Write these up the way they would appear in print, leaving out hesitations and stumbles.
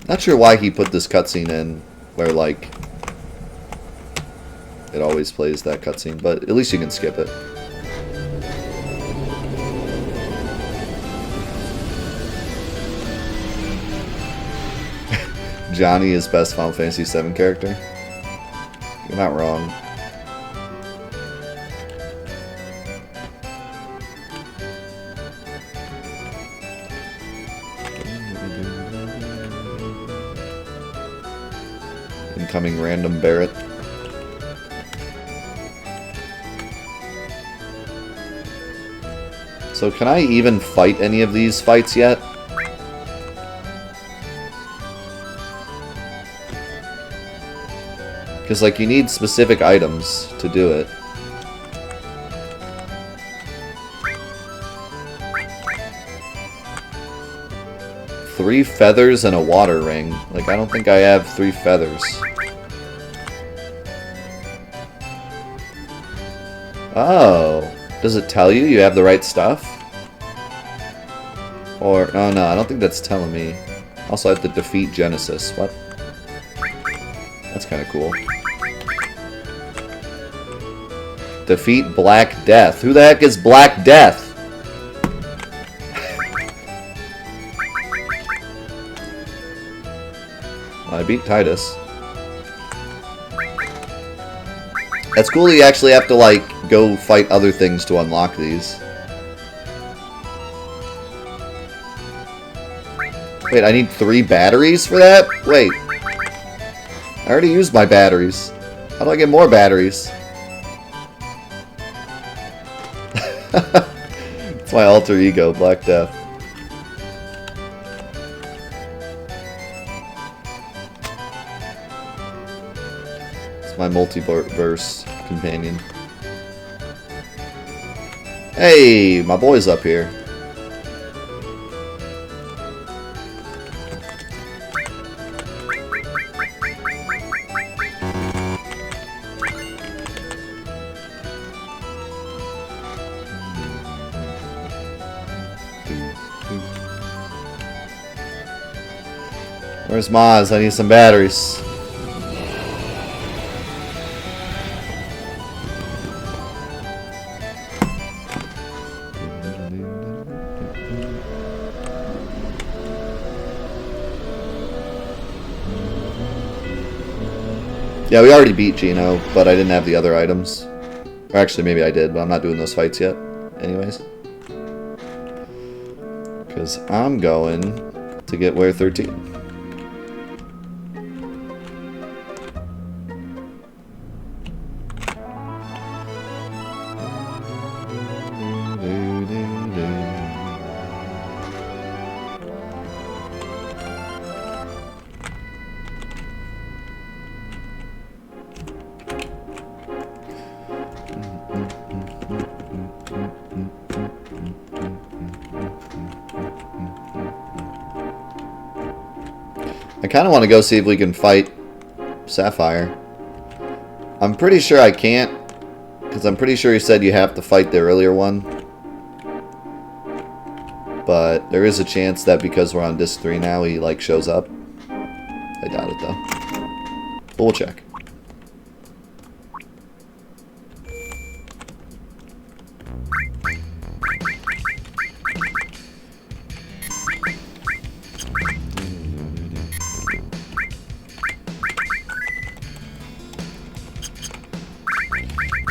Not sure why he put this cutscene in, where, like, it always plays that cutscene, but at least you can skip it. Johnny is best Final Fantasy VII character. You're not wrong. Incoming random Barrett. So can I even fight any of these fights yet? Because, like, you need specific items to do it. Three feathers and a water ring. Like, I don't think I have 3 feathers. Oh. Does it tell you have the right stuff? Or, oh no, I don't think that's telling me. Also, I have to defeat Genesis. What? That's kind of cool. Defeat Black Death. Who the heck is Black Death? Well, I beat Titus. That's cool that you actually have to, like, go fight other things to unlock these. Wait, I need 3 batteries for that? Wait. I already used my batteries. How do I get more batteries? It's my alter ego, Black Death. It's my multiverse companion. Hey, my boy's up here. Where's Maz? I need some batteries. Yeah, we already beat Gino, but I didn't have the other items. Or actually, maybe I did, but I'm not doing those fights yet. Anyways. Because I'm going to get Ware 13. I kind of want to go see if we can fight Sapphire. I'm pretty sure I can't, because I'm pretty sure he said you have to fight the earlier one. But there is a chance that because we're on disc 3 now, he like shows up. I doubt it though. But we'll check.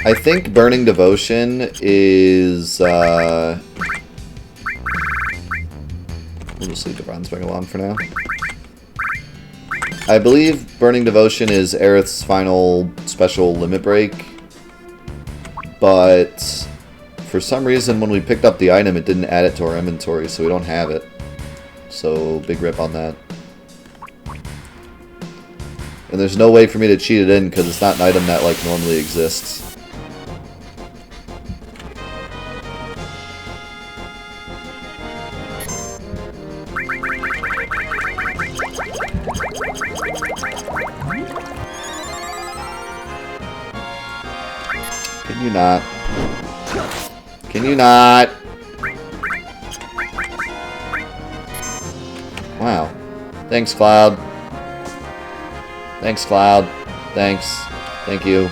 I think Burning Devotion is, we'll just leave the bronze megalon for now. I believe Burning Devotion is Aerith's final special limit break, but for some reason when we picked up the item it didn't add it to our inventory, so we don't have it. So big rip on that. And there's no way for me to cheat it in because it's not an item that like normally exists. Can you not? Can you not? Wow. Thanks, Cloud. Thanks, Cloud. Thanks. Thank you.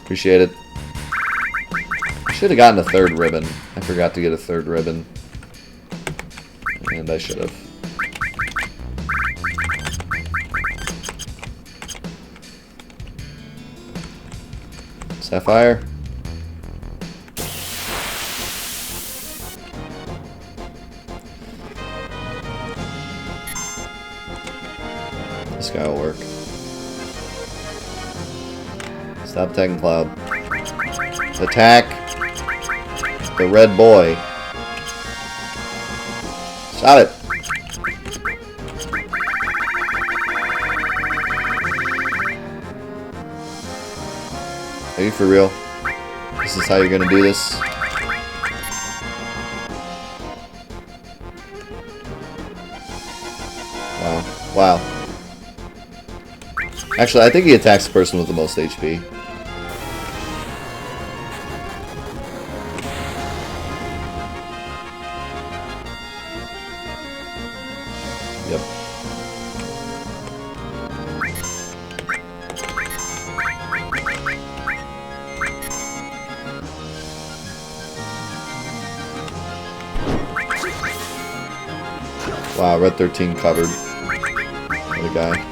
Appreciate it. Should have gotten a third ribbon. I forgot to get a third ribbon. And I should have. Sapphire. This guy will work. Stop attacking Cloud. Attack the red boy. Stop it. Are you for real? This is how you're gonna do this? Wow. Wow. Actually, I think he attacks the person with the most HP. Yep. Wow, Red 13 covered. The guy.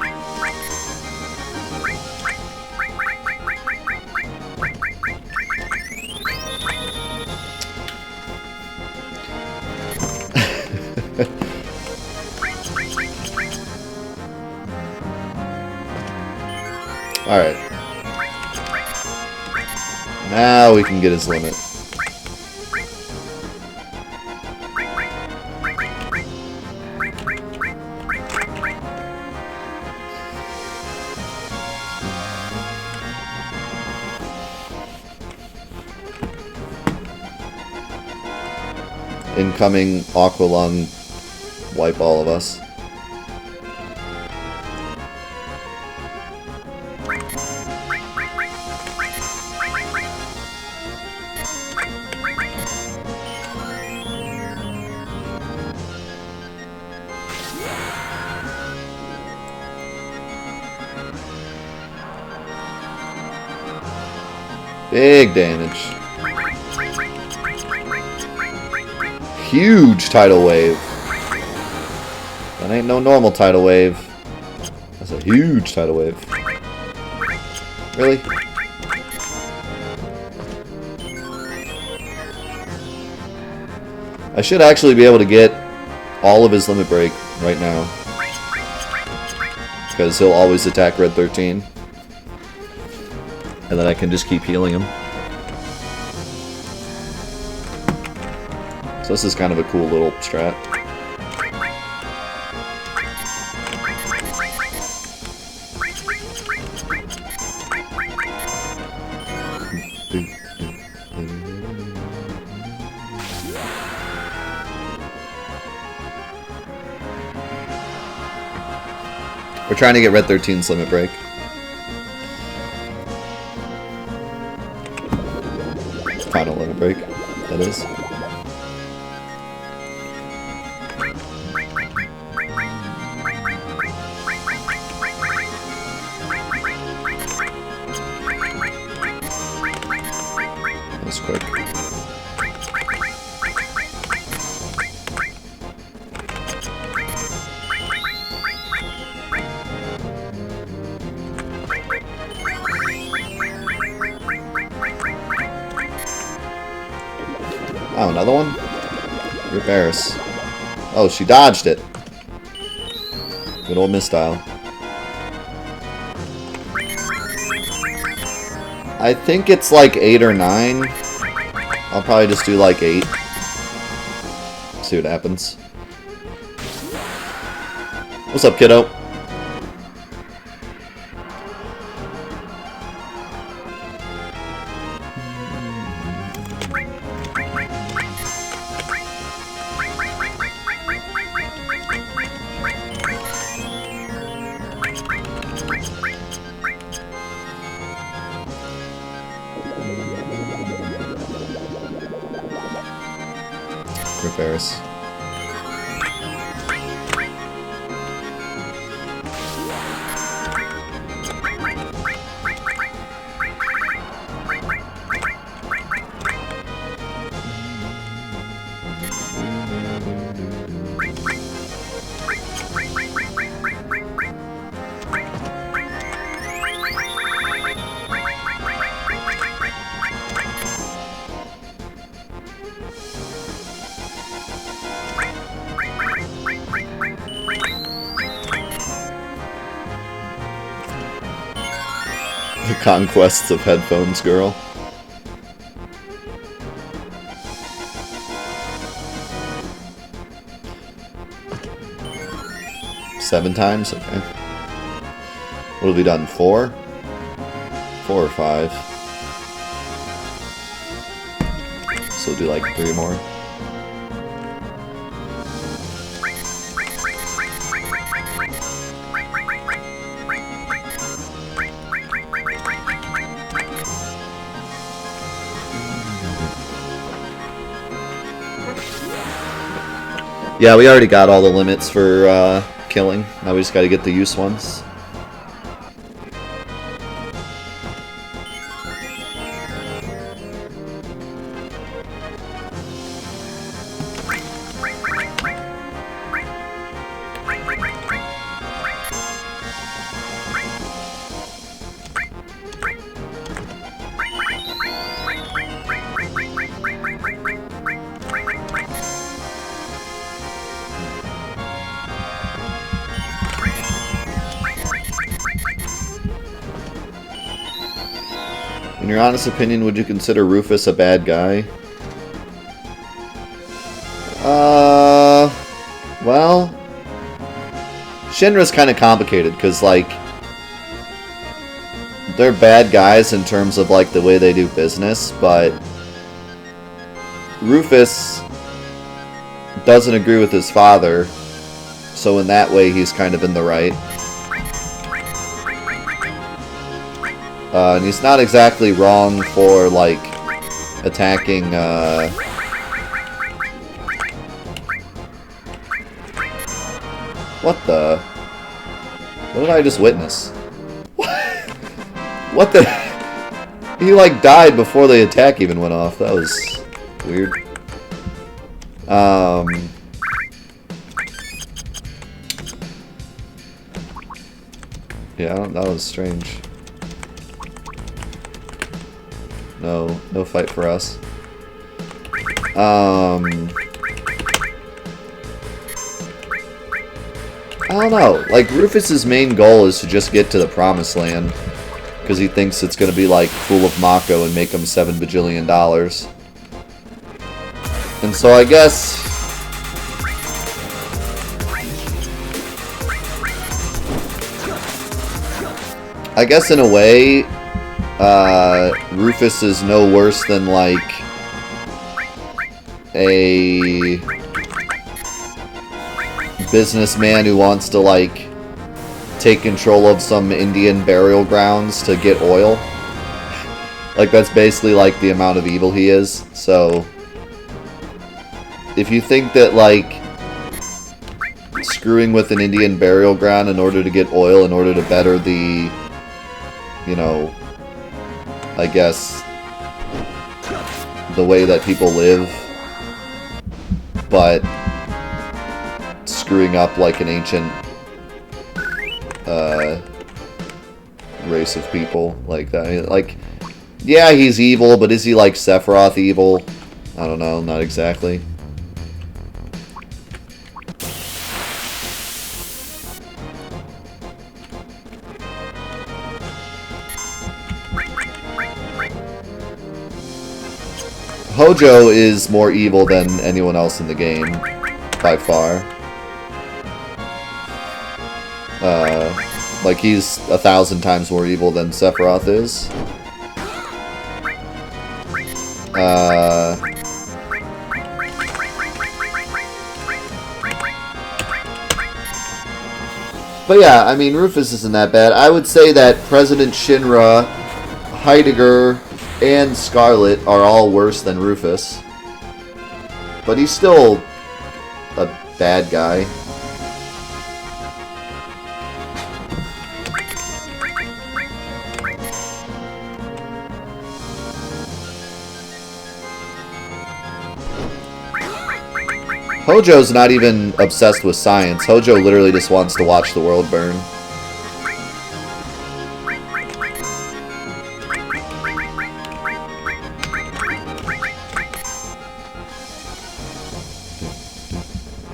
Alright. Now we can get his limit. Incoming Aqualung, wipe all of us. Big damage. Huge tidal wave. That ain't no normal tidal wave. That's a huge tidal wave. Really? I should actually be able to get all of his limit break right now. Because he'll always attack Red 13. And then I can just keep healing him. So this is kind of a cool little strat. We're trying to get Red 13's limit break. Final limit break, that is. That was quick. Oh, another one? Rip Eris. Oh, she dodged it. Good old misstyle. I think it's like 8 or 9. I'll probably just do like 8. See what happens. What's up, kiddo? Rip Eris. The Conquests of Headphones Girl. Seven times? Okay. What have we done? 4? 4 or 5. So we'll do like 3 more. Yeah, we already got all the limits for killing. Now we just gotta get the use ones. In your honest opinion, would you consider Rufus a bad guy? Well, Shinra's kind of complicated, because, like, they're bad guys in terms of, like, the way they do business, but Rufus doesn't agree with his father, so in that way he's kind of in the right. And he's not exactly wrong for, like, attacking, What the... What did I just witness? What the... He, like, died before the attack even went off. That was weird. Yeah, that was strange. No fight for us. I don't know. Like, Rufus's main goal is to just get to the Promised Land. Because he thinks it's going to be, like, full of Mako and make him $7 bajillion. And so I guess... in a way, Rufus is no worse than, like, a businessman who wants to, like, take control of some Indian burial grounds to get oil. Like, that's basically, like, the amount of evil he is. So, if you think that, like, screwing with an Indian burial ground in order to get oil, in order to better the, you know, I guess, the way that people live, but screwing up like an ancient race of people like that. Like, yeah, he's evil, but is he like Sephiroth evil? I don't know, not exactly. Hojo is more evil than anyone else in the game, by far. Like, he's 1,000 times more evil than Sephiroth is. But yeah, I mean, Rufus isn't that bad. I would say that President Shinra, Heidegger, and Scarlet are all worse than Rufus. But he's still a bad guy. Hojo's not even obsessed with science. Hojo literally just wants to watch the world burn.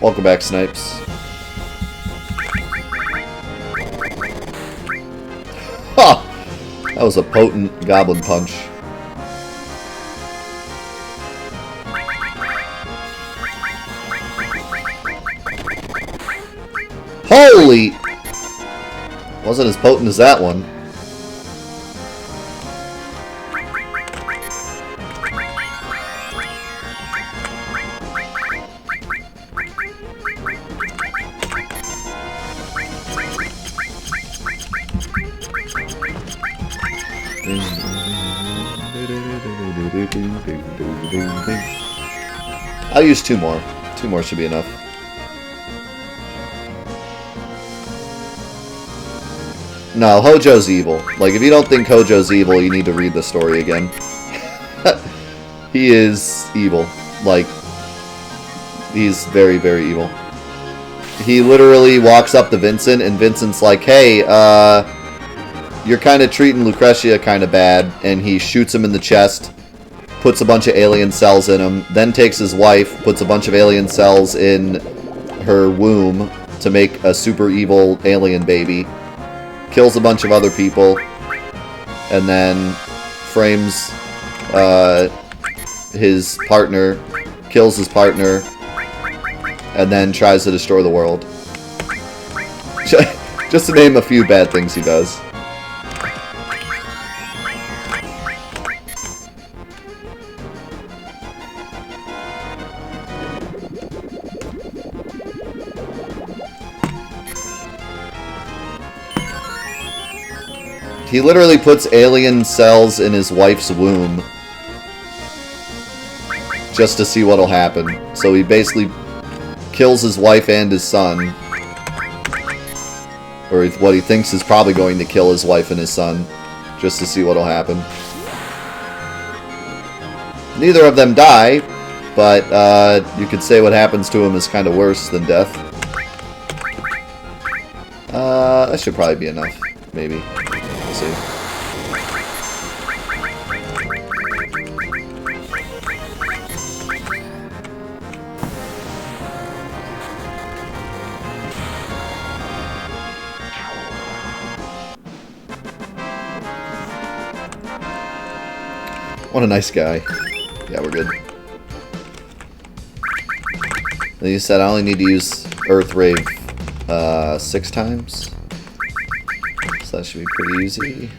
Welcome back, Snipes. Huh! That was a potent goblin punch. Holy! Wasn't as potent as that one. I'll use 2 more. 2 more should be enough. No, Hojo's evil. Like, if you don't think Hojo's evil, you need to read the story again. He is evil. Like, he's very, very evil. He literally walks up to Vincent, and Vincent's like, hey, you're kind of treating Lucretia kind of bad, and he shoots him in the chest, puts a bunch of alien cells in him, then takes his wife, puts a bunch of alien cells in her womb to make a super evil alien baby, kills a bunch of other people, and then frames his partner, kills his partner, and then tries to destroy the world. Just to name a few bad things he does. He literally puts alien cells in his wife's womb just to see what'll happen. So he basically kills his wife and his son. Or what he thinks is probably going to kill his wife and his son, just to see what'll happen. Neither of them die, but you could say what happens to him is kind of worse than death. That should probably be enough, maybe. We'll see. What a nice guy. Yeah, we're good. Like you said, I only need to use Earth Rave 6 times. So that should be pretty easy.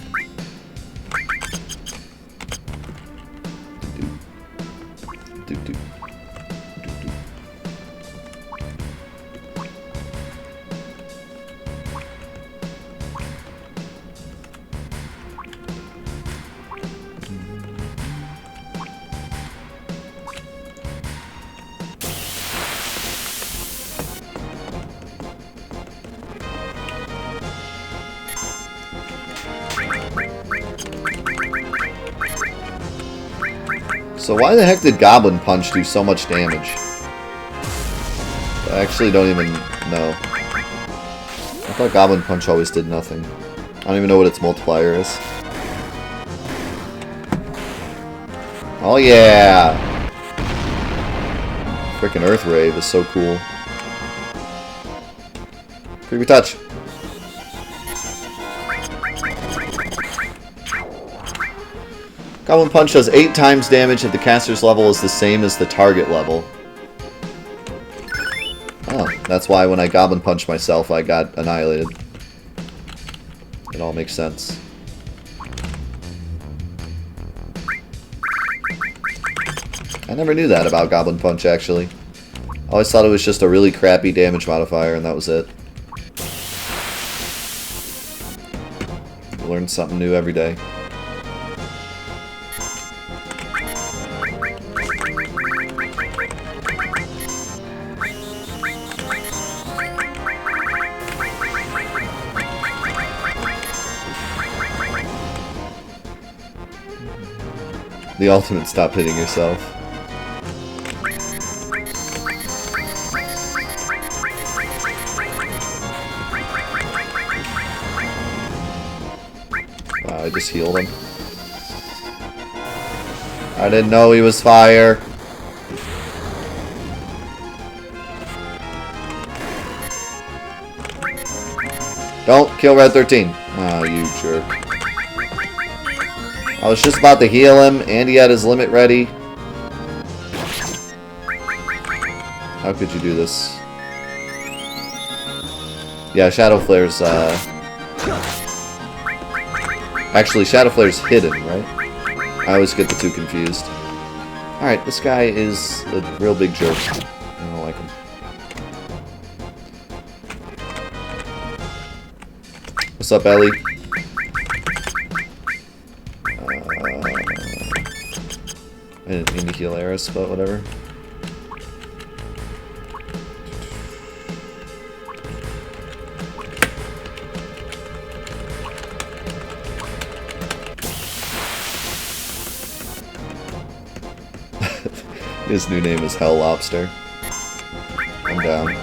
So why the heck did Goblin Punch do so much damage? I actually don't even know. I thought Goblin Punch always did nothing. I don't even know what its multiplier is. Oh yeah! Frickin' Earth Rave is so cool. Creepy Touch! Goblin Punch does 8 times damage if the caster's level is the same as the target level. Oh, that's why when I Goblin Punch myself, I got annihilated. It all makes sense. I never knew that about Goblin Punch, actually. I always thought it was just a really crappy damage modifier, and that was it. You learn something new every day. The ultimate stop hitting yourself. Wow, I just healed him. I didn't know he was fire. Don't kill Red 13. Oh, you jerk. I was just about to heal him, and he had his limit ready. How could you do this? Yeah, Shadow Flare's, Actually, Shadow Flare's hidden, right? I always get the two confused. Alright, this guy is a real big jerk. I don't like him. What's up, Ellie? I didn't mean to heal Eris, but whatever. His new name is Hell Lobster. I'm down.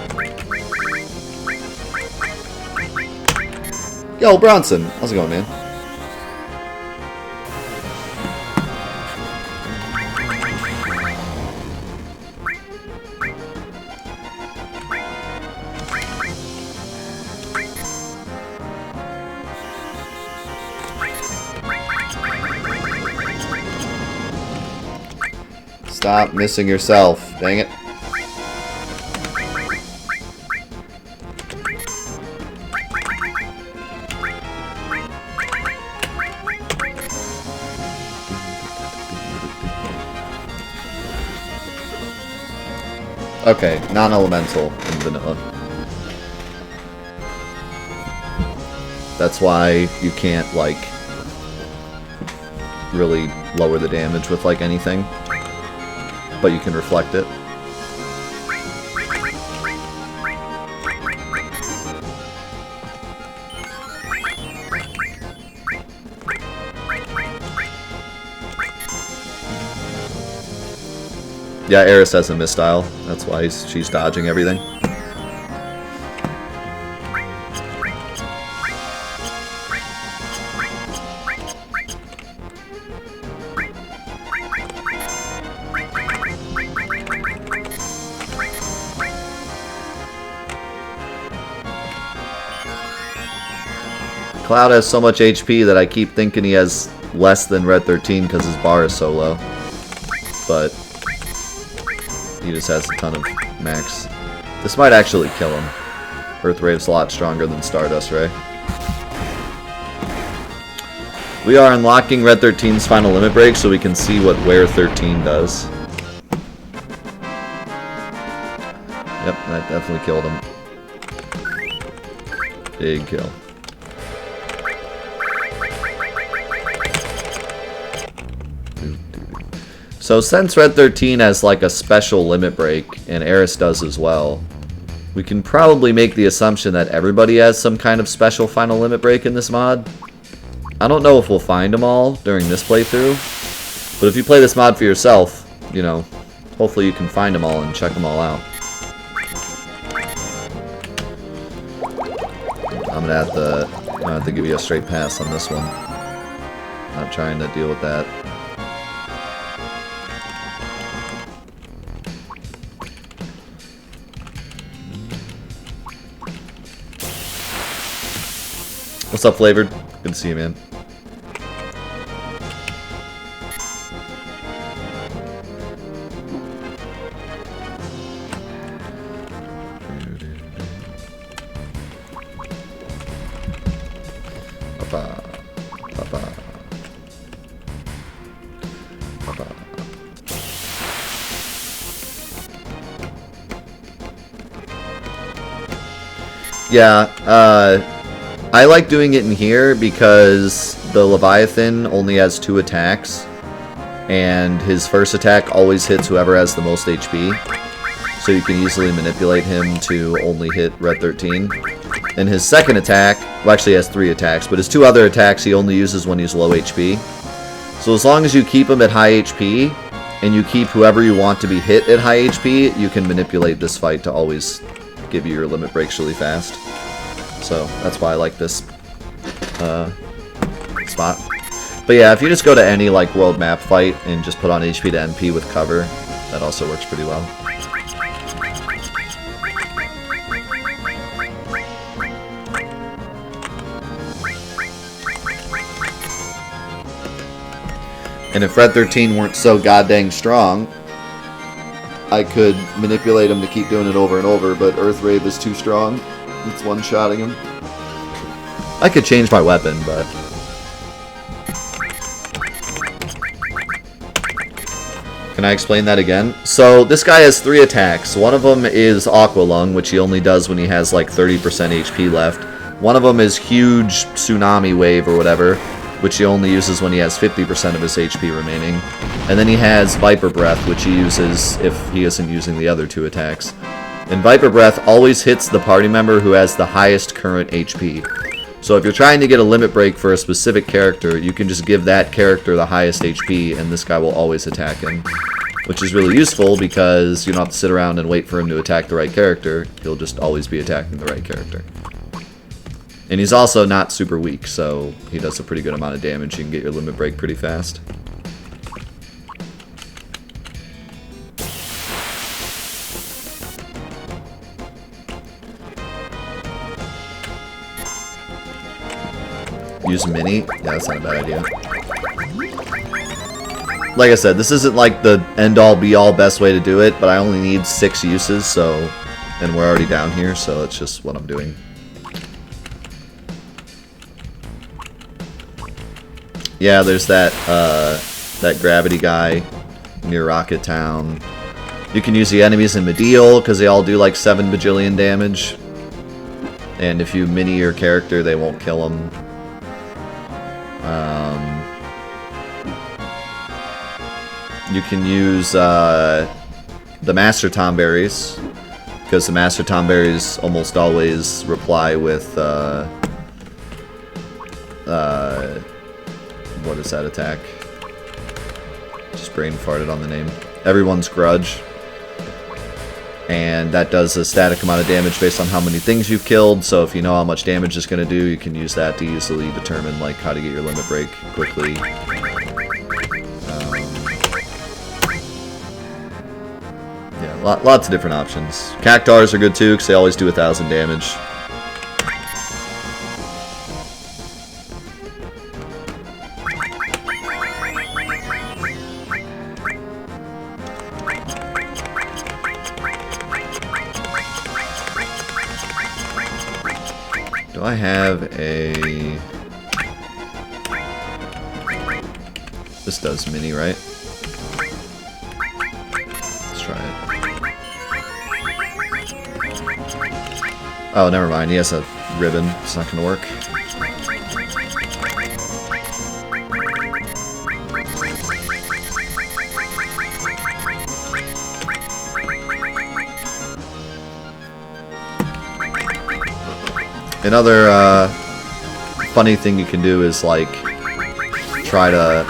Yo, Bronson! How's it going, man? Stop missing yourself. Dang it. Okay, non-elemental in vanilla. That's why you can't, like, really lower the damage with, like, anything. But you can reflect it. Yeah, Eris has a misstyle. That's why she's dodging everything. Cloud has so much HP that I keep thinking he has less than Red 13 because his bar is so low. But he just has a ton of max. This might actually kill him. Earth Wave's a lot stronger than Stardust Ray. We are unlocking Red 13's final limit break so we can see what Wear 13 does. Yep, that definitely killed him. Big kill. So since Red 13 has like a special limit break, and Eris does as well, we can probably make the assumption that everybody has some kind of special final limit break in this mod. I don't know if we'll find them all during this playthrough, but if you play this mod for yourself, you know, hopefully you can find them all and check them all out. I'm gonna have to give you a straight pass on this one. Not trying to deal with that. What's up, Flavored? Good to see you, man. Papa. Papa. Papa. Yeah, I like doing it in here because the Leviathan only has 2 attacks, and his first attack always hits whoever has the most HP, so you can easily manipulate him to only hit Red 13. And his second attack, well, actually he has 3 attacks, but his 2 other attacks he only uses when he's low HP. So as long as you keep him at high HP, and you keep whoever you want to be hit at high HP, you can manipulate this fight to always give you your limit breaks really fast. So that's why I like this spot. But yeah, if you just go to any like world map fight and just put on HP to NP with cover, that also works pretty well. And if Red 13 weren't so goddamn strong, I could manipulate him to keep doing it over and over, but Earth Rave is too strong. It's one-shotting him. I could change my weapon, but... Can I explain that again? So, this guy has 3 attacks. One of them is Aqua Lung, which he only does when he has like 30% HP left. One of them is Huge Tsunami Wave or whatever, which he only uses when he has 50% of his HP remaining. And then he has Viper Breath, which he uses if he isn't using the other 2 attacks. And Viper Breath always hits the party member who has the highest current HP. So if you're trying to get a limit break for a specific character, you can just give that character the highest HP, and this guy will always attack him. Which is really useful because you don't have to sit around and wait for him to attack the right character. He'll just always be attacking the right character. And he's also not super weak, so he does a pretty good amount of damage. You can get your limit break pretty fast. Use Mini? Yeah, that's not a bad idea. Like I said, this isn't like the end-all be-all best way to do it, but I only need 6 uses, so... And we're already down here, so that's just what I'm doing. Yeah, there's that, that gravity guy near Rocket Town. You can use the enemies in Medial, because they all do like 7 bajillion damage. And if you mini your character, they won't kill them. You can use the Master Tomberries, because the Master Tomberries almost always reply with what is that attack? Just brain farted on the name. Everyone's Grudge. And that does a static amount of damage based on how many things you've killed, so if you know how much damage it's going to do, you can use that to easily determine like how to get your limit break quickly. Yeah, lots of different options. Cactars are good too, because they always do 1,000 damage. Do I have a... This does mini, right? Let's try it. Oh, never mind. He has a ribbon. It's not going to work. Another funny thing you can do is like try to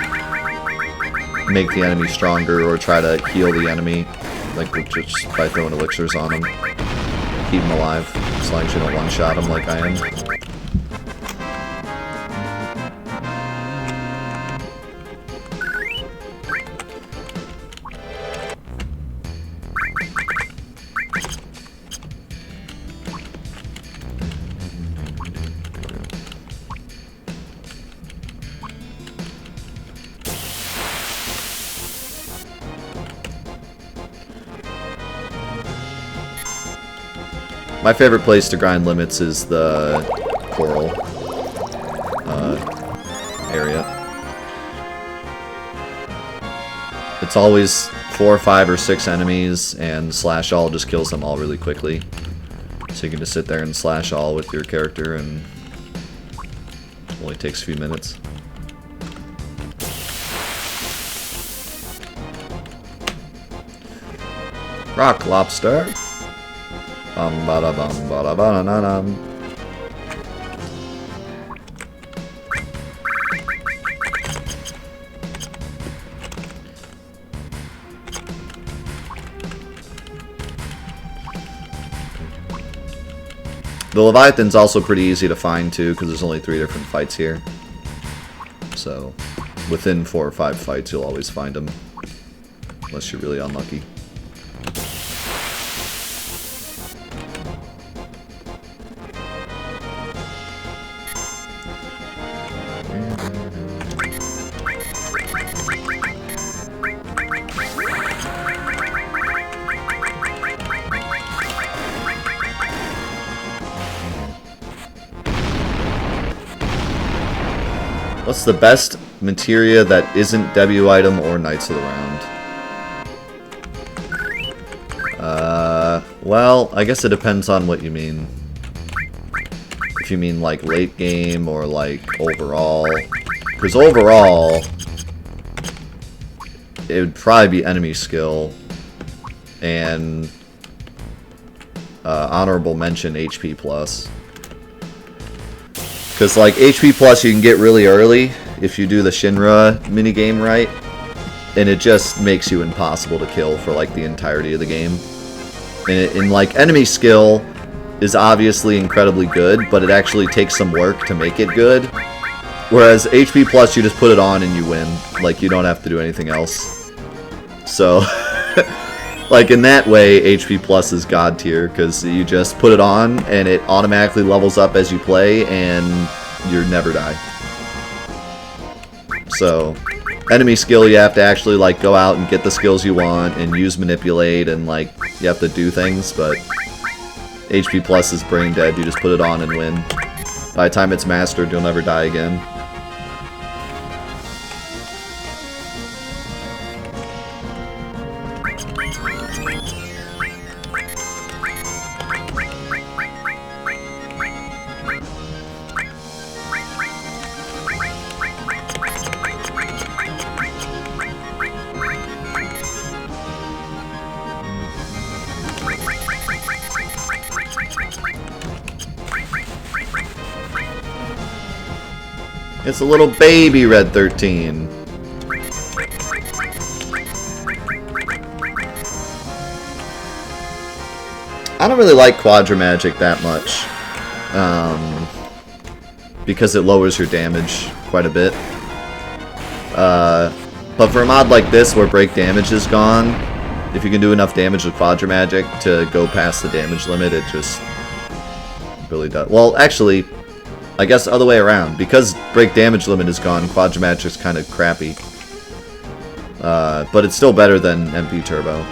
make the enemy stronger or try to heal the enemy, like just by throwing elixirs on them. Keep them alive, as long as you don't one-shot them like I am. My favorite place to grind limits is the coral area. It's always 4, 5, or 6 enemies, and slash all just kills them all really quickly. So you can just sit there and slash all with your character, and it only takes a few minutes. Rock lobster. Bada bum bada bada na dum. The Leviathan's also pretty easy to find too, because there's only 3 different fights here. So, within 4 or 5 fights, you'll always find them, unless you're really unlucky. What's the best materia that isn't debut item or Knights of the Round? Well, I guess it depends on what you mean. If you mean like late game or like overall. Because overall, it would probably be enemy skill and honorable mention HP plus. Because like HP plus you can get really early if you do the Shinra minigame right. And it just makes you impossible to kill for like the entirety of the game. And like enemy skill is obviously incredibly good, but it actually takes some work to make it good. Whereas HP plus you just put it on and you win. Like you don't have to do anything else. So like in that way HP plus is god tier because you just put it on and it automatically levels up as you play and you never die. So enemy skill, you have to actually like go out and get the skills you want and use manipulate and like you have to do things, but HP plus is brain dead. You just put it on and win. By the time it's mastered, you'll never die again. It's a little baby Red 13. I don't really like Quadra Magic that much. Because it lowers your damage quite a bit. But for a mod like this where break damage is gone, if you can do enough damage with Quadra Magic to go past the damage limit, it just really does. Well, actually, I guess other way around. Because break damage limit is gone, Quadra Magic's kind of crappy. But it's still better than MP Turbo.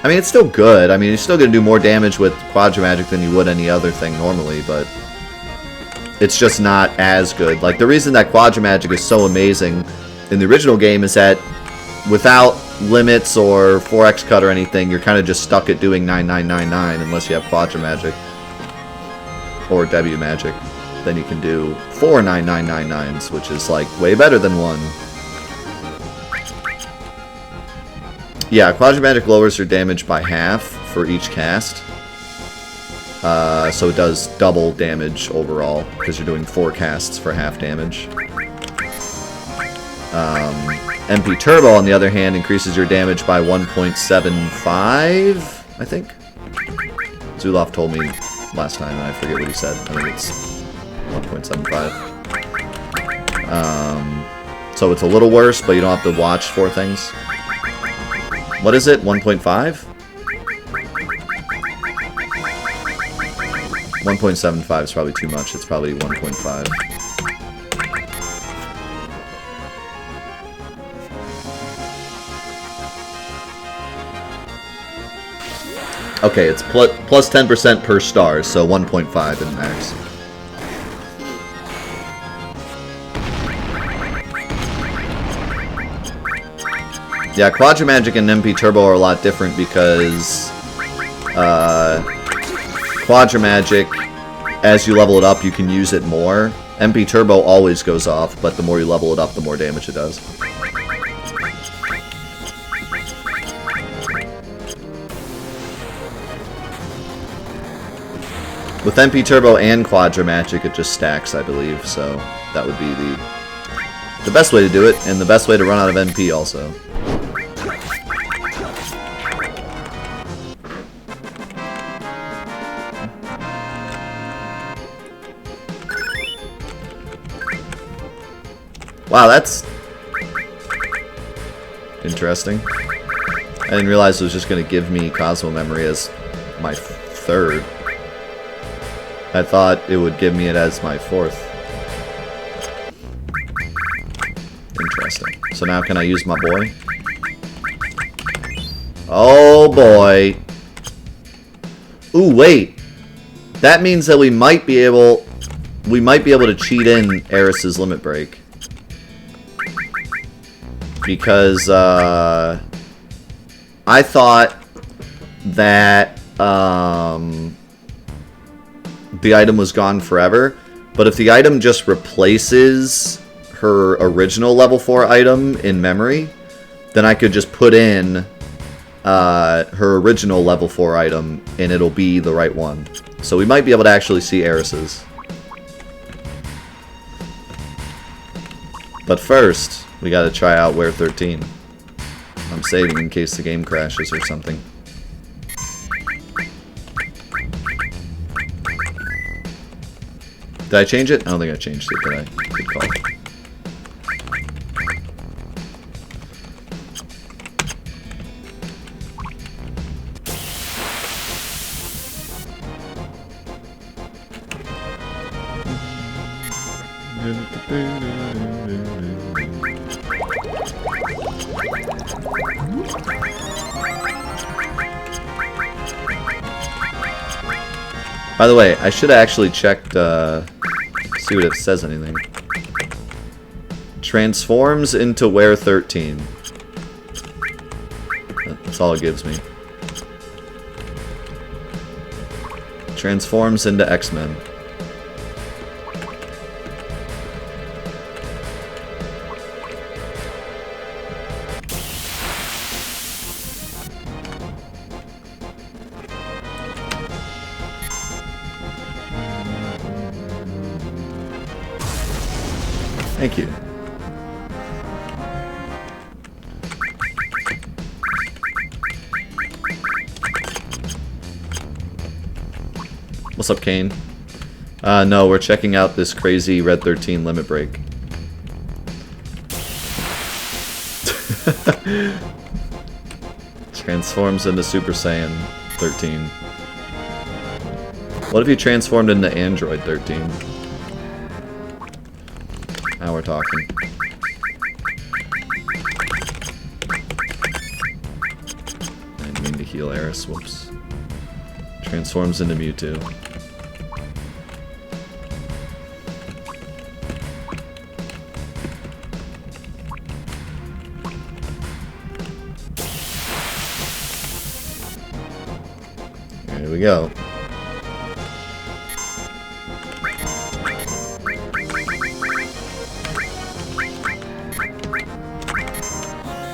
I mean, it's still good. I mean, you're still going to do more damage with Quadra Magic than you would any other thing normally, but it's just not as good. Like, the reason that Quadra Magic is so amazing in the original game is that without limits or 4x cut or anything, you're kind of just stuck at doing 9999 unless you have Quadra Magic or W Magic. Then you can do 4 9999s, which is like way better than 1. Yeah, Quadra Magic lowers your damage by half for each cast. So it does double damage overall, because you're doing 4 casts for half damage. MP Turbo, on the other hand, increases your damage by 1.75, I think. Zulov told me last time, and I forget what he said. I think it's 1.75. So it's a little worse, but you don't have to watch for things. What is it? 1.5? 1.75 is probably too much. It's probably 1.5. Okay, it's plus 10% per star, so 1.5 in max. Yeah, Quadra Magic and MP Turbo are a lot different because Quadra Magic, as you level it up, you can use it more. MP Turbo always goes off, but the more you level it up, the more damage it does. With MP Turbo and Quadra Magic, it just stacks, I believe, so that would be the best way to do it, and the best way to run out of MP also. Wow, that's interesting. I didn't realize it was just going to give me Cosmo Memory as my 3rd. I thought it would give me it as my 4th. Interesting. So now can I use my boy? Oh boy. Ooh, wait. That means that we might be able to cheat in Eris's Limit Break. because I thought that the item was gone forever, but if the item just replaces her original level 4 item in memory, then I could just put in her original level 4 item and it'll be the right one. So we might be able to actually see heiresses. But first, we gotta try out Ware 13. I'm saving in case the game crashes or something. Did I change it? I don't think I changed it, did I? Good call. By the way, I should have actually checked, see what it says anything. Transforms into Ware 13. That's all it gives me. Transforms into X-Men. Thank you. What's up, Kane? No, we're checking out this crazy Red 13 limit break. Transforms into Super Saiyan 13. What if he transformed into Android 13? Now we're talking. I didn't mean to heal Eris, whoops. Transforms into Mewtwo. Here we go.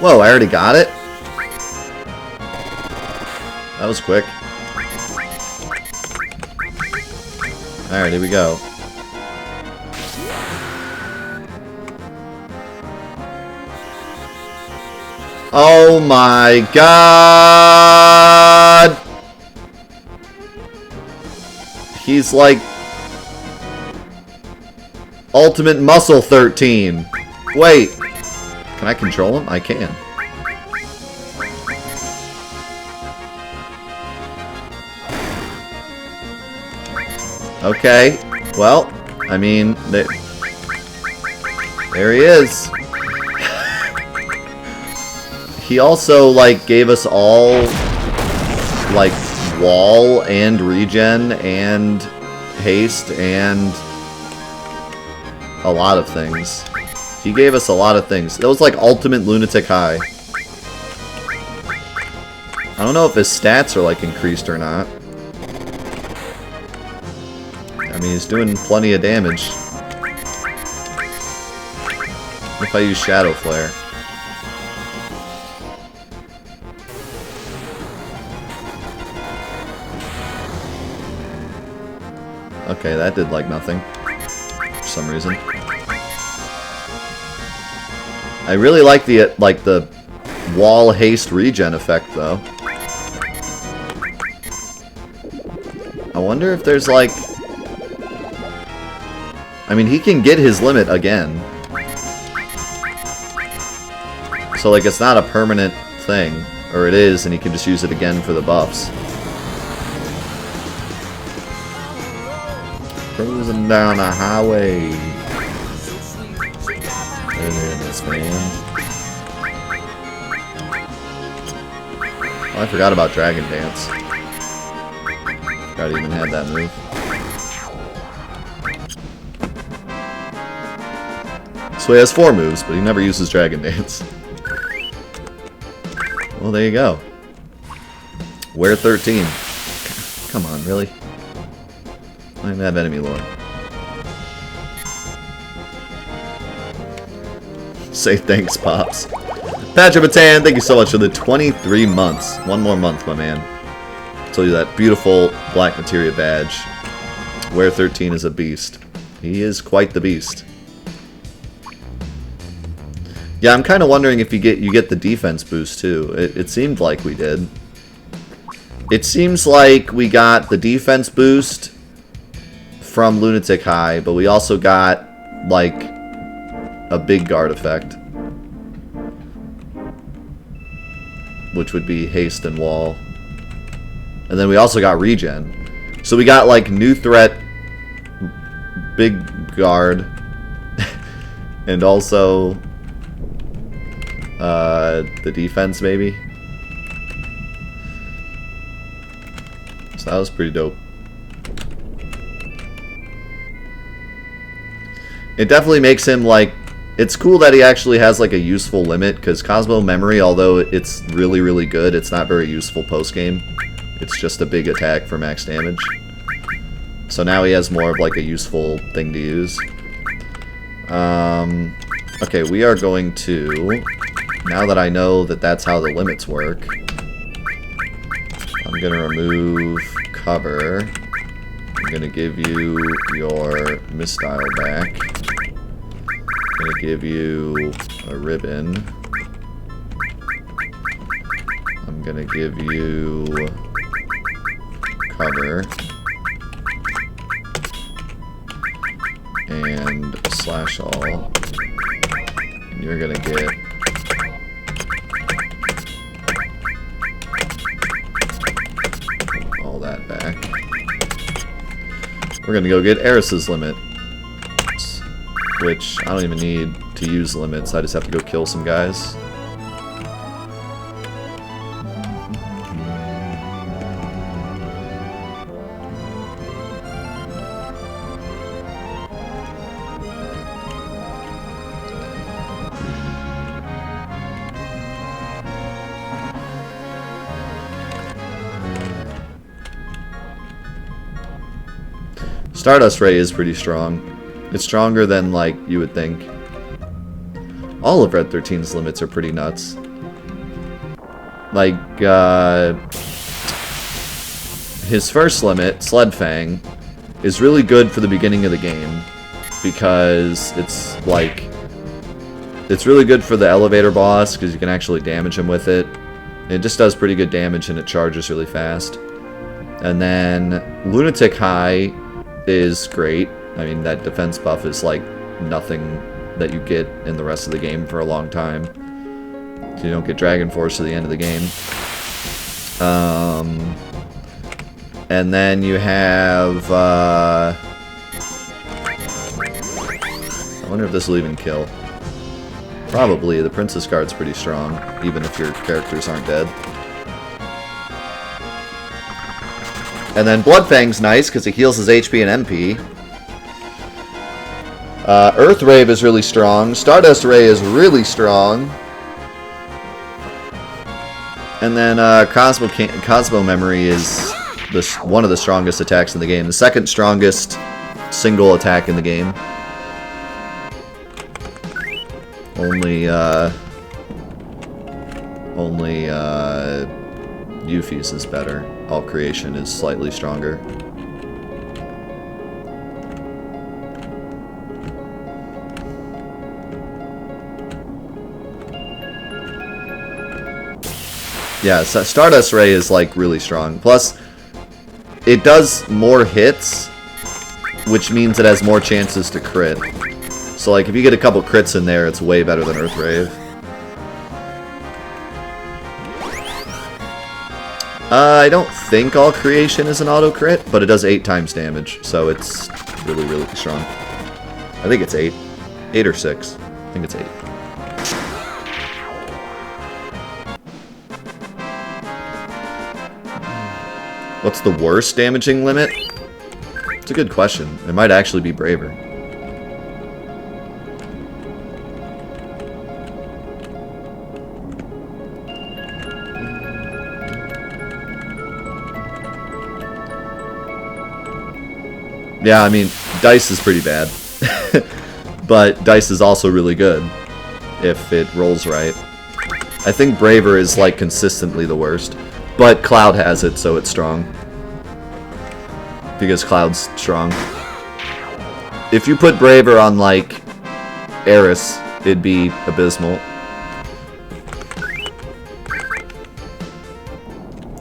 Whoa, I already got it? That was quick. Alright, here we go. Oh my god! He's like Ultimate Muscle 13. Wait. Can I control him? I can. Okay. Well, I mean, there he is. He also, like, gave us all, like, wall and regen and haste and a lot of things. He gave us a lot of things. That was like Ultimate Lunatic High. I don't know if his stats are like increased or not. I mean, he's doing plenty of damage. If I use Shadow Flare. Okay, that did like nothing. For some reason. I really like the wall haste regen effect though. I wonder if there's like, I mean, he can get his limit again. So like it's not a permanent thing, or it is and he can just use it again for the buffs. Cruising down a highway. Man. Oh, I forgot about Dragon Dance. Forgot he even had that move. So he has 4 moves, but he never uses Dragon Dance. Well, there you go. Where 13? Come on, really? I don't even have enemy lore. Say thanks, Pops. Patrick Batan, thank you so much for the 23 months. One more month, my man. Tell you that beautiful black materia badge. Where 13 is a beast. He is quite the beast. Yeah, I'm kind of wondering if you get the defense boost too. It seemed like we did. It seems like we got the defense boost from Lunatic High, but we also got like a big guard effect, which would be haste and wall. And then we also got regen. So we got like new threat, big guard, and also the defense maybe. So that was pretty dope. It definitely makes him like, it's cool that he actually has like a useful limit, because Cosmo Memory, although it's really, really good, it's not very useful post-game. It's just a big attack for max damage. So now he has more of like a useful thing to use. Okay, we are going to, now that I know that that's how the limits work, I'm going to remove cover. I'm going to give you your misstyle back. I'm going to give you a ribbon. I'm going to give you cover. And slash all. And you're going to get all that back. We're going to go get Eris's limit, which I don't even need to use limits. I just have to go kill some guys. Stardust Ray is pretty strong. It's stronger than, like, you would think. All of Red 13's limits are pretty nuts. Like, his first limit, Sledfang, is really good for the beginning of the game. Because it's, like, it's really good for the elevator boss, because you can actually damage him with it. It just does pretty good damage, and it charges really fast. And then, Lunatic High is great. I mean, that defense buff is like nothing that you get in the rest of the game for a long time. So you don't get Dragon Force to the end of the game. And then you have, I wonder if this will even kill. Probably. The Princess Guard's pretty strong, even if your characters aren't dead. And then Bloodfang's nice, because it heals his HP and MP. Earth Rave is really strong. Stardust Ray is really strong. And then Cosmo Memory is one of the strongest attacks in the game. The second strongest single attack in the game. Only Yuffie's is better. All Creation is slightly stronger. Yeah, so Stardust Ray is like really strong. Plus, it does more hits, which means it has more chances to crit. So like if you get a couple crits in there, it's way better than Earth Rave. I don't think All Creation is an auto crit, but it does 8 times damage, so it's really, really strong. I think it's 8. 8 or 6. I think it's 8. What's the worst damaging limit? It's a good question. It might actually be Braver. Yeah, I mean, Dice is pretty bad. But Dice is also really good if it rolls right. I think Braver is, like, consistently the worst. But Cloud has it, so it's strong. Because Cloud's strong. If you put Braver on, like, Eris, it'd be abysmal.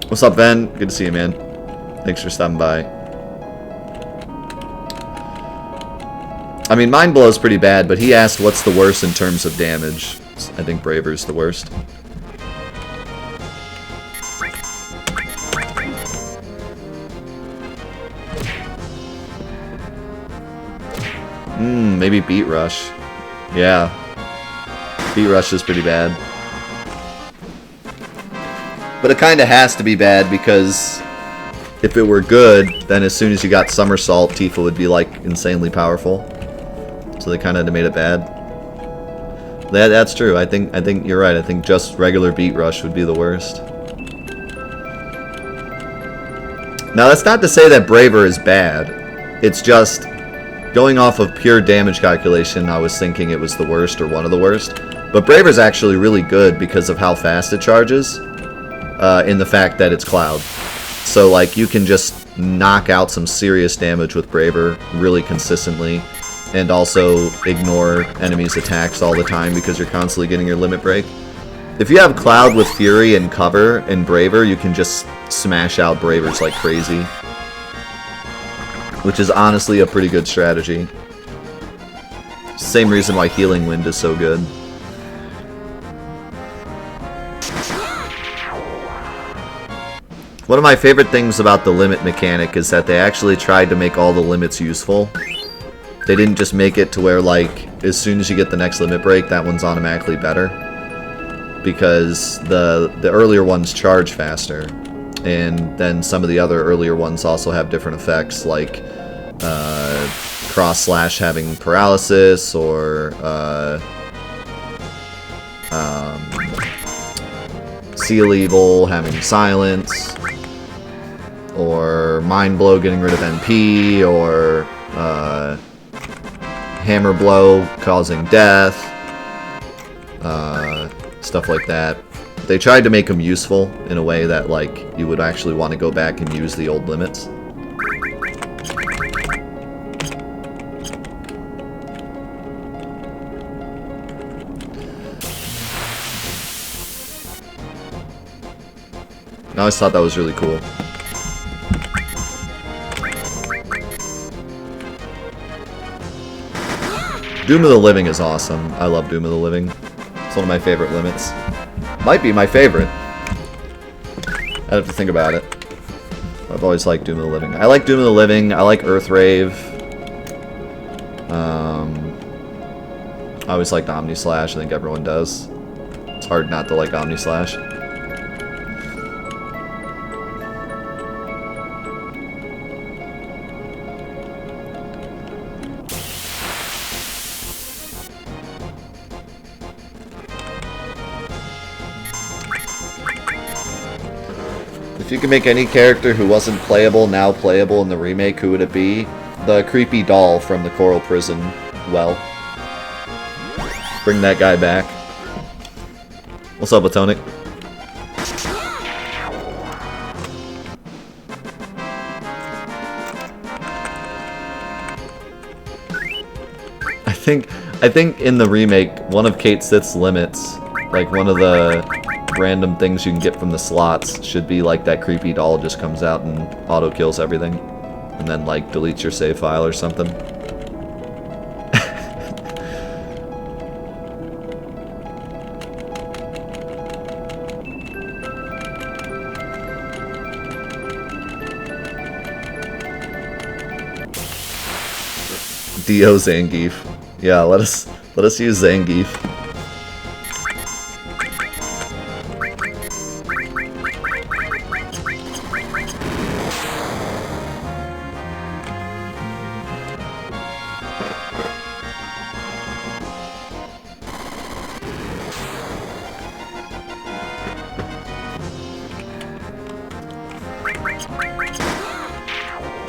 What's up, Ben? Good to see you, man. Thanks for stopping by. I mean, Mind Blow is pretty bad, but he asked what's the worst in terms of damage. I think Braver's the worst. Maybe Beat Rush. Yeah. Beat Rush is pretty bad. But it kind of has to be bad because if it were good, then as soon as you got Somersault, Tifa would be, like, insanely powerful. So they kind of made it bad. That's true. I think you're right. I think just regular Beat Rush would be the worst. Now, that's not to say that Braver is bad. It's just, going off of pure damage calculation, I was thinking it was the worst or one of the worst. But Braver's actually really good because of how fast it charges, in the fact that it's Cloud. So, like, you can just knock out some serious damage with Braver really consistently, and also ignore enemies' attacks all the time because you're constantly getting your limit break. If you have Cloud with Fury and Cover and Braver, you can just smash out Bravers like crazy. Which is honestly a pretty good strategy. Same reason why Healing Wind is so good. One of my favorite things about the limit mechanic is that they actually tried to make all the limits useful. They didn't just make it to where, like, as soon as you get the next limit break, that one's automatically better. Because the earlier ones charge faster. And then some of the other earlier ones also have different effects, like Cross Slash having paralysis, or Seal Evil having silence, or Mind Blow getting rid of MP, or Hammer Blow causing death, stuff like that. They tried to make them useful in a way that, like, you would actually want to go back and use the old limits. I always thought that was really cool. Doom of the Living is awesome. I love Doom of the Living. It's one of my favorite limits. Might be my favorite. I'd have to think about it. I've always liked Doom of the Living. I like Doom of the Living. I like Earthrave. I always liked Omni Slash. I think everyone does. It's hard not to like Omni Slash. If you could make any character who wasn't playable now playable in the remake, who would it be? The creepy doll from the Coral Prison well. Bring that guy back. What's up, Platonic? I think in the remake, one of Kate Sith's limits, like one of the random things you can get from the slots, should be like that creepy doll just comes out and auto kills everything, and then like deletes your save file or something. Dio Zangief. Yeah, let us use Zangief.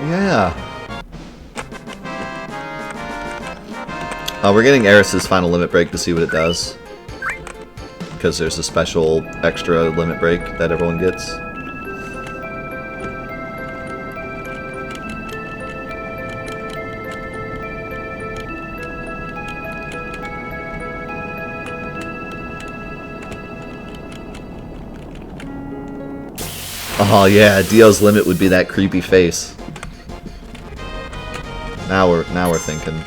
Yeah. We're getting Eris's final limit break to see what it does. Because there's a special extra limit break that everyone gets. Oh yeah, Dio's limit would be that creepy face. Now we're thinking.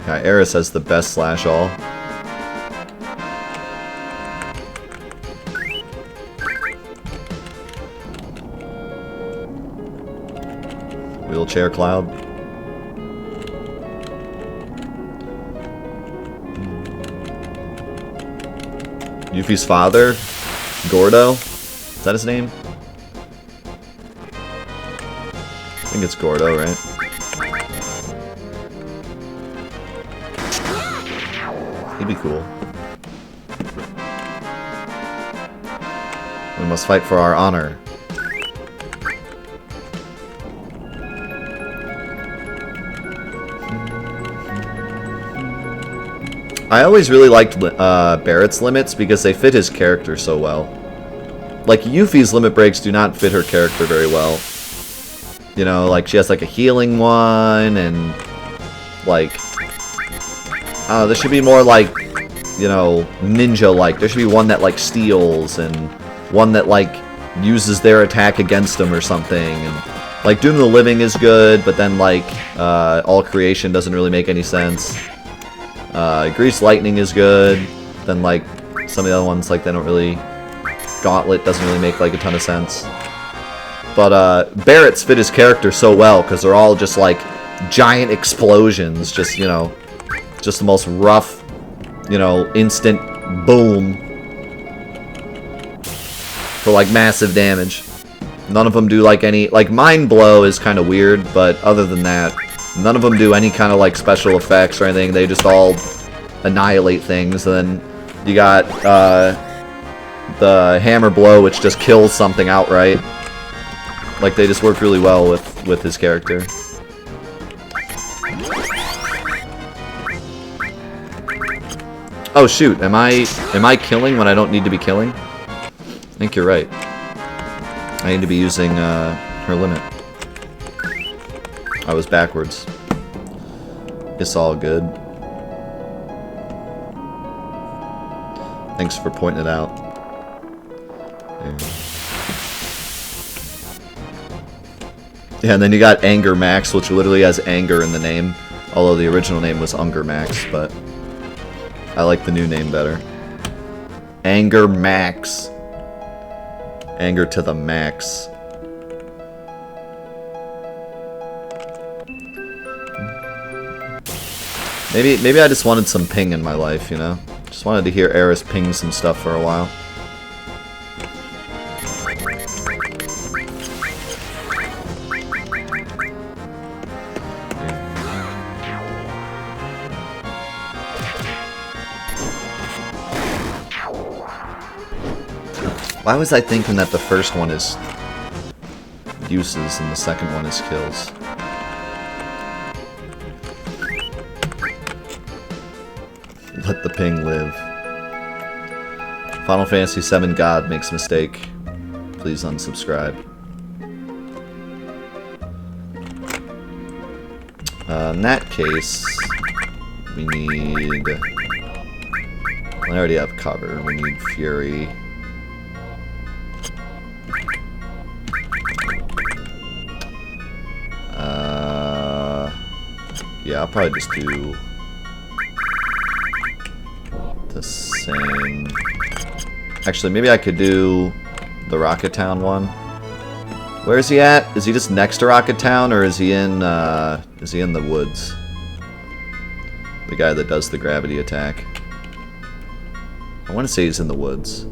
Yeah, Eris has the best slash all. Wheelchair Cloud. Yuffie's father? Gordo? Is that his name? I think it's Gordo, right? He'd be cool. We must fight for our honor. I always really liked Barrett's limits because they fit his character so well. Like, Yuffie's limit breaks do not fit her character very well. You know, like, she has, like, a healing one, and, like... there should be more, like, you know, ninja-like. There should be one that, like, steals, and one that, like, uses their attack against them or something. And, like, Doom of the Living is good, but then, like, All Creation doesn't really make any sense. Grease Lightning is good. Then, like, some of the other ones, like, they don't really... Gauntlet doesn't really make, like, a ton of sense. But, Barrett's fit his character so well, because they're all just, like, giant explosions. Just, you know, just the most rough, you know, instant boom. For, like, massive damage. None of them do, like, any... Like, Mind Blow is kind of weird, but other than that... None of them do any kind of, like, special effects or anything. They just all annihilate things. And then you got the Hammer Blow, which just kills something outright. Like, they just work really well with his character. Oh, shoot. Am I killing when I don't need to be killing? I think you're right. I need to be using her limit. I was backwards. It's all good. Thanks for pointing it out. Yeah, and then you got Anger Max, which literally has anger in the name. Although the original name was Unger Max, but I like the new name better. Anger Max. Anger to the max. Maybe I just wanted some ping in my life, you know? Just wanted to hear Eris ping some stuff for a while. Why was I thinking that the first one is uses and the second one is kills? Let the ping live. Final Fantasy VII God makes mistake. Please unsubscribe. In that case, we need... I already have cover. We need Fury. Yeah, I'll probably just do the same. Actually, maybe I could do the Rocket Town one. Where is he at? Is he just next to Rocket Town, or is he in the woods? The guy that does the gravity attack. I want to say he's in the woods.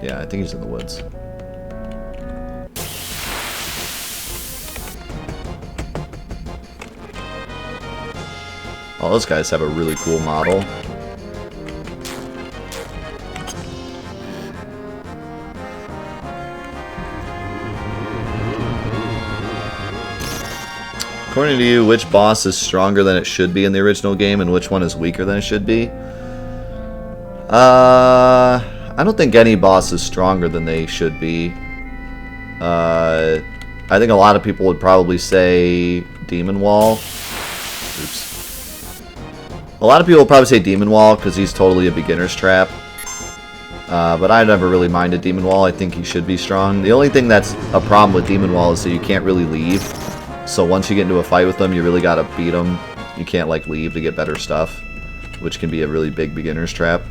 Yeah, I think he's in the woods. All those guys have a really cool model. According to you, which boss is stronger than it should be in the original game, and which one is weaker than it should be? I don't think any boss is stronger than they should be. I think a lot of people would probably say Demon Wall. Oops. A lot of people would probably say Demon Wall because he's totally a beginner's trap. But I never really minded Demon Wall. I think he should be strong. The only thing that's a problem with Demon Wall is that you can't really leave. So once you get into a fight with them, you really gotta beat them. You can't like leave to get better stuff, which can be a really big beginner's trap.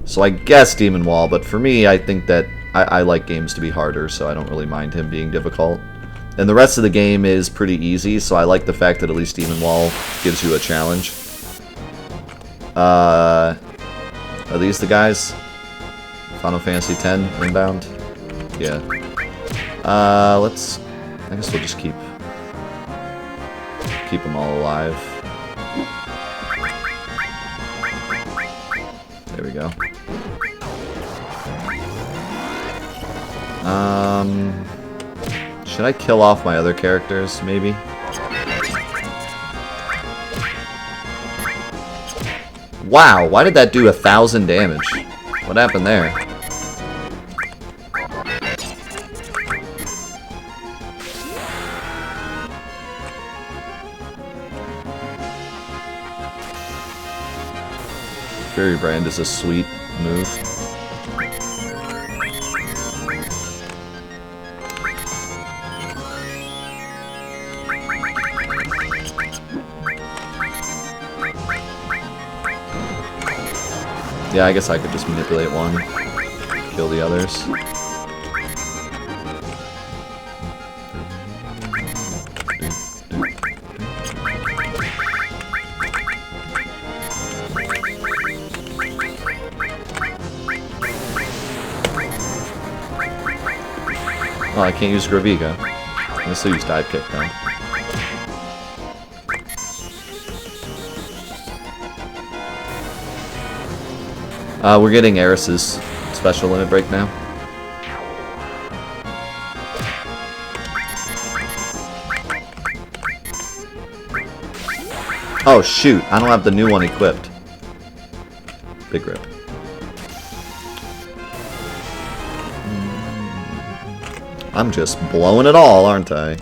So I guess Demon Wall, but for me, I think that I like games to be harder, so I don't really mind him being difficult. And the rest of the game is pretty easy, so I like the fact that at least Demon Wall gives you a challenge. Are these the guys? Final Fantasy X inbound? Yeah. I guess we'll just keep them all alive. There we go. Should I kill off my other characters, maybe? Wow, why did that do 1,000 damage? What happened there? Fairy Brand is a sweet move. Yeah, I guess I could just manipulate one, kill the others. Oh, I can't use Graviga. I can still use Dive Kick though. We're getting Eris's special limit break now. Oh shoot, I don't have the new one equipped. Big rip. I'm just blowing it all, aren't I?